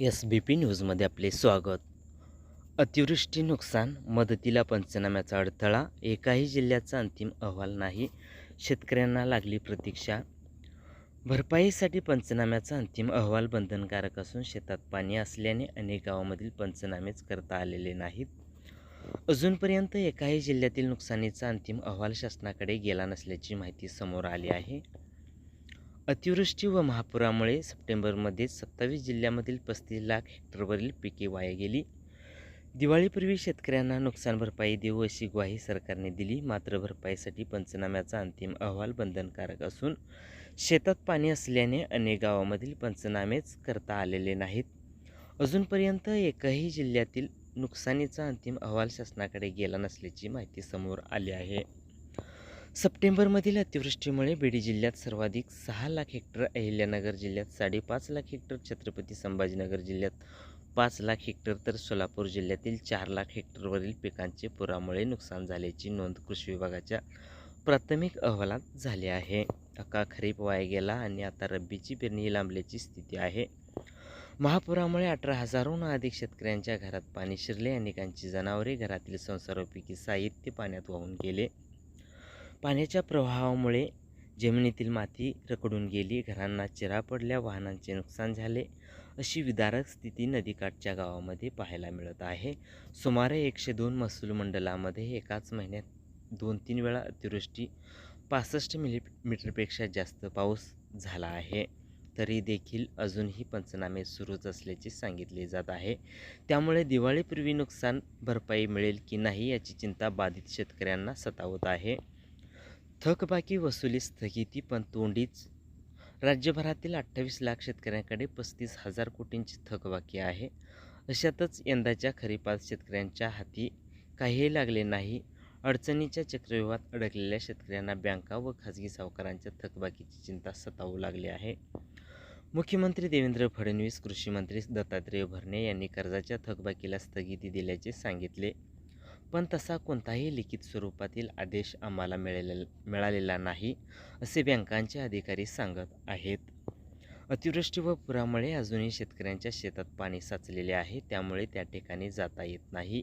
SBP न्यूजमध्ये आपले स्वागत. अतिवृष्टी नुकसान, मदतीला पंचनाम्याचा अडथळा, एकाही जिल्ह्याचा अंतिम अहवाल नाही, शेतकऱ्यांना लागली प्रतीक्षा. भरपाईसाठी पंचनाम्याचा अंतिम अहवाल बंधनकारक असून शेतात पाणी असल्याने अनेक गावांमधील पंचनामेच करता आलेले नाहीत. अजूनपर्यंत एकाही जिल्ह्यातील नुकसानीचा अंतिम अहवाल शासनाकडे गेला नसल्याची माहिती समोर आली आहे. अतिवृष्टी व महापुरामुळे सप्टेंबरमध्ये 27 जिल्ह्यांमधील 35 लाख हेक्टरवरील पिके वाया गेली. दिवाळीपूर्वी शेतकऱ्यांना नुकसान भरपाई देऊ अशी ग्वाही सरकारने दिली. मात्र भरपाईसाठी पंचनाम्याचा अंतिम अहवाल बंधनकारक असून शेतात पाणी असल्याने अनेक गावांमधील पंचनामेच करता आलेले नाहीत. अजूनपर्यंत एकही जिल्ह्यातील नुकसानीचा अंतिम अहवाल शासनाकडे गेला नसल्याची माहिती समोर आली आहे. सप्टेंबरमधील अतिवृष्टीमुळे बीड जिल्ह्यात सर्वाधिक 6 लाख हेक्टर, अहिल्यानगर जिल्ह्यात 5.5 लाख हेक्टर, छत्रपती संभाजीनगर जिल्ह्यात 5 लाख हेक्टर तर सोलापूर जिल्ह्यातील 4 लाख हेक्टरवरील पिकांचे पुरामुळे नुकसान झाल्याची नोंद कृषी विभागाच्या प्राथमिक अहवालात झाली आहे. अख्खा खरीप वाया गेला आणि आता रब्बीची पेरणी लांबल्याची स्थिती आहे. महापुरामुळे 18,000हून अधिक शेतकऱ्यांच्या घरात पाणी शिरले. अनेकांची जनावरे, घरातील संसारोपयोगी साहित्य पाण्यात वाहून गेले. पाण्याच्या प्रवाहामुळे जमिनीतील माती रखडून गेली, घरांना चिरा पडल्या, वाहनांचे नुकसान झाले अशी विदारक स्थिती नदीकाठच्या गावामध्ये पाहायला मिळत आहे. सुमारे 102 महसूल मंडळामध्ये एकाच महिन्यात 2-3 वेळा अतिवृष्टी, 65 मिलीमीटरपेक्षा जास्त पाऊस झाला आहे. तरी देखील अजूनही पंचनामे सुरूच असल्याचे सांगितले जात आहे. त्यामुळे दिवाळीपूर्वी नुकसान भरपाई मिळेल की नाही याची चिंता बाधित शेतकऱ्यांना सतावत आहे. थकबाकी वसुली स्थगिती पण तोंडीच. राज्यभरातील 28 लाख शेतकऱ्यांकडे 35,000 कोटींची थकबाकी आहे. अशातच यंदाच्या खरीपात शेतकऱ्यांच्या हाती काहीही लागले नाही. अडचणीच्या चक्रव्यूहात अडकलेल्या शेतकऱ्यांना बँका व खाजगी सावकारांच्या थकबाकीची चिंता सतावू लागली आहे. मुख्यमंत्री देवेंद्र फडणवीस, कृषी मंत्री दत्तात्रय भरणे यांनी कर्जाच्या थकबाकीला स्थगिती दिल्याचे सांगितले. पण तसा कोणताही लिखित स्वरूपातील आदेश आम्हाला मिळालेला नाही, असे बँकांचे अधिकारी सांगत आहेत. अतिवृष्टी व पुरामुळे अजूनही शेतकऱ्यांच्या शेतात पाणी साचलेले आहे. त्यामुळे त्या ठिकाणी जाता येत नाही.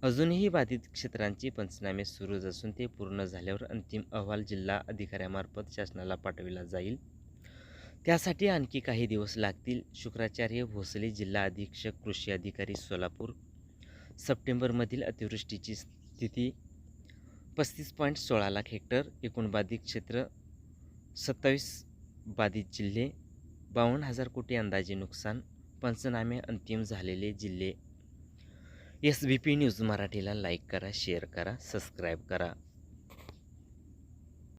अजूनही बाधित क्षेत्रांची पंचनामे सुरूच असून ते पूर्ण झाल्यावर अंतिम अहवाल जिल्हा अधिकाऱ्यामार्फत शासनाला पाठविला जाईल. त्यासाठी आणखी काही दिवस लागतील. शुक्राचार्य भोसले, जिल्हा अधीक्षक कृषी अधिकारी, सोलापूर. सप्टेंबरमधील अतिवृष्टीची स्थिती: 35.16 लाख हेक्टर, एकूण बाधित क्षेत्र 27 बाधित जिल्हे, 52,000 कोटी अंदाजे नुकसान, पंचनामे अंतिम झालेले जिल्हे. SBP न्यूज मराठीला लाईक करा, शेअर करा, सबस्क्राईब करा.